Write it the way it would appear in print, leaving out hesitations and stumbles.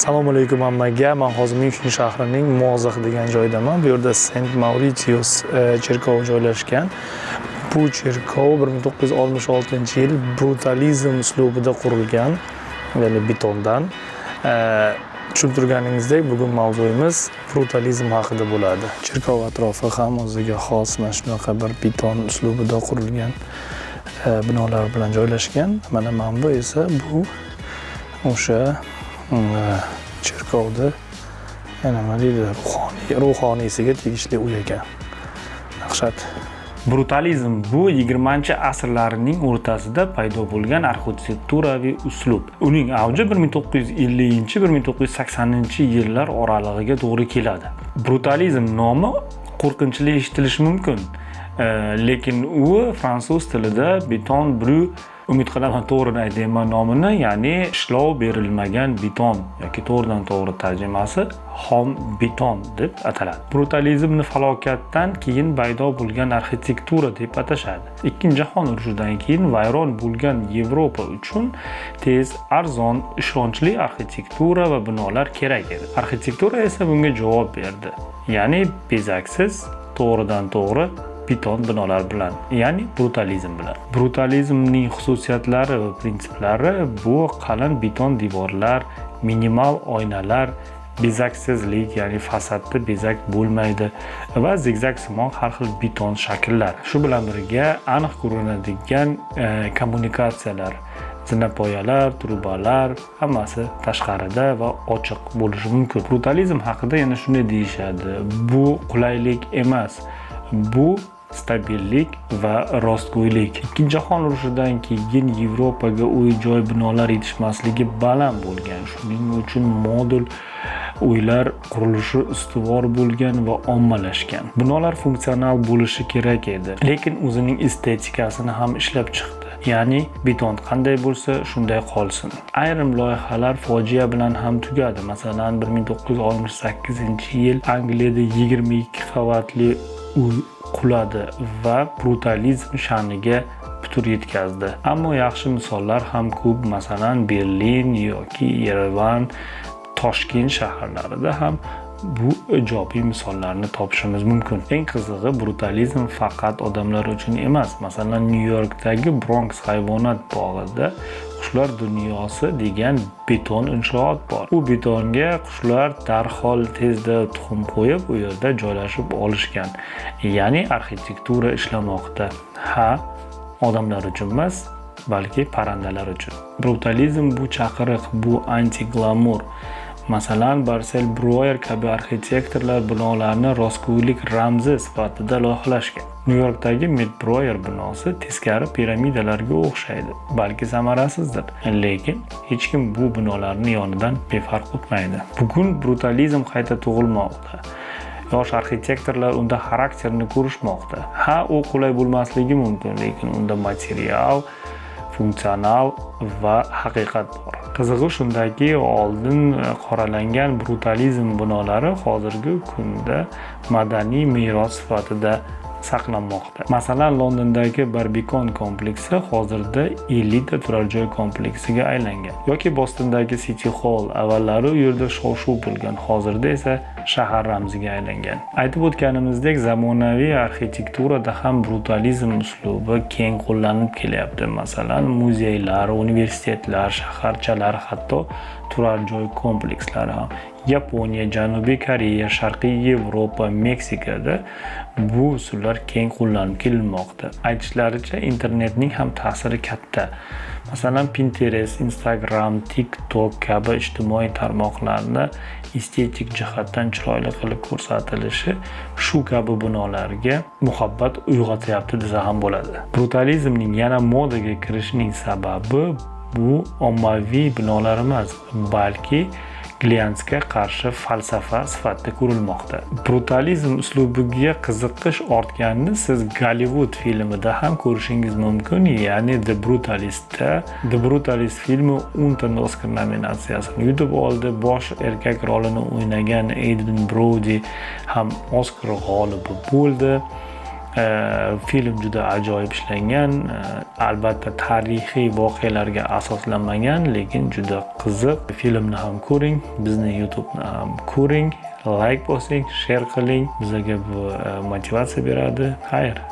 Assalomu alaykum hammaga. Men hozir Myunxen shahrining Mozix degan joydaman. Bu yerda Saint Mauritius cherkovi joylashgan. Bu cherkov 1966-yil brutalizm uslubida qurilgan, ya'ni betondan. Tushuntirganingizdek, bugun mavzuyimiz brutalizm haqida bo'ladi. Cherkov atrofi ham o'ziga xos mana shunaqa bir beton uslubida qurilgan binolar bilan joylashgan. Mana bu esa bu o'sha cherkovda nima deydi, ruhoniysiga tegishli uy ekan. Dahshat. Brutalizm bu 20-asrlarning o'rtasida paydo bo'lgan arxitekturaviy uslub. Uning avji 1950-1980-yillar oralig'iga to'g'ri keladi. Brutalizm nomi qo'rqinchli eshitilishi mumkin, lekin u fransuz tilida beton brut, umid qilaman to'g'rini aytayman nomini, ya'ni ishlov berilmagan beton yoki to'g'ridan to'g'ri tarjimasi xom beton deb ataladi. Brutalizmni falokatdan keyin paydo bo'lgan arxitektura deb atashadi. Ikkinchi jahon urushidan keyin vayron bo'lgan Yevropa uchun tez, arzon, ishonchli arxitektura va binolar kerak edi. Arxitektura esa bunga javob berdi. Ya'ni bezaksiz, to'g'ridan to'g'ri beton binolar bilan, ya'ni brutalizm bilan. Brutalizmning xususiyatlari va prinsiplari bu qalin beton devorlar, minimal oynalar, bezaksizlik, ya'ni fasadda bezak bo'lmaydi va zigzagsimon har xil beton shakllar. Shu bilan birga aniq ko'rinadigan kommunikatsiyalar, zinapoyalar, trubalar hammasi tashqarida va ochiq bo'lishi mumkin. Brutalizm haqida yana shunday deyishadi: bu qulaylik emas, bu stabillik va rostgo'ylik. Ikkinchi jahon urushidan keyin Yevropaga uy-joy binolar yetishmasligi baland bo'lgan. Shuning uchun modul uylar qurilishi ustuvor bo'lgan va ommalashgan. Binolar funksional bo'lishi kerak edi, lekin o'zining estetikasini ham ishlab chiqdi. Ya'ni beton qanday bo'lsa, shunday qolsin. Ayrim loyihalar fojia bilan ham tugadi. Masalan, 1968-yil Angliyada 22 qavatli uy quladi va brutalizm sha'niga putur yetkazdi. Ammo yaxshi misollar ham ko'p. Masalan, Berlin yoki Yerevan, Toshkent shaharlarida ham bu ijobiy misollarni topishimiz mumkin. Eng qizig'i, brutalizm faqat odamlar uchun emas. Masalan, New Yorkdagi Bronx hayvonot bog'ida qushlar dunyosi degan beton inshoot bor. U betonga qushlar darhol tezda tuxum qo'yib, u yerda joylashib olishgan. Ya'ni arxitektura ishlamoqda. Ha, odamlar uchun emas, balki parrandalar uchun. Brutalizm bu chaqiriq, bu anti-glamur. Masalan, Marcel Breuer kabi arxitektorlar binolarni rostgo'ylik ramzi sifatida loyihalashgan. New Yorkdagi Met Breuer binosi teskari piramidalarga o'xshaydi, balki samarasizdir, lekin hech kim bu binolarni yonidan befarq o'tmaydi. Bugun brutalizm qayta tug'ilmoqda. Yosh arxitektorlar unda xarakterni ko'rishmoqda. Ha, u qulay bo'lmasligi mumkin, lekin unda material, funksional va haqiqat bor. Qizig'i shundaki, oldin qoralangan brutalizm binolari hozirgi kunda madaniy meros sifatida saqlanmoqda. Masalan, Londondagi Barbican kompleksi hozirda 50 ta turar joy kompleksiga aylangan. Yoki Bostondagi City Hall avvallari u yerda shov-shuv bo'lgan, hozirda esa shahar ramziga aylangan. Aytib o'tganimizdek, zamonaviy arxitekturada ham brutalizm uslubi keng qo'llanib kelyapti. Masalan, muzeylar, universitetlar, shaharchalar, hatto turar joy komplekslari ham. Yaponiya, Janubiy Koreya, Sharqiy Yevropa, Meksikada bu usullar keng qo'llanib kelinmoqda. Aytishlaricha, internetning ham ta'siri katta. Masalan, Pinterest, Instagram, TikTok kabi ijtimoiy tarmoqlarni estetik jihatdan chiroyli qilib ko'rsatilishi shu kabi binolarga muhabbat uyg'otyapti desa ham bo'ladi. Brutalizmning yana modaga kirishining sababi bu ommaviy binolar emas, balki glyansga qarshi falsafa sifatida ko'rilmoqda. Brutalizm uslubiga qiziqish ortganini siz Gollivud filmida ham ko'rishingiz mumkin, ya'ni The Brutalistda. The Brutalist filmi 10 ta Oscar nominatsiyasini yutib oldi. Bosh erkak rolini o'ynagan Adrien Brody ham Oscar g'olibi bo'ldi. Film juda ajoyib ishlangan. Albatta tarixiy voqealarga asoslanmagan, lekin juda qiziq. Filmni ham ko'ring, bizni YouTube'ni ham ko'ring, like bosing, share qiling. Bizga bu motivatsiya beradi. Xayr.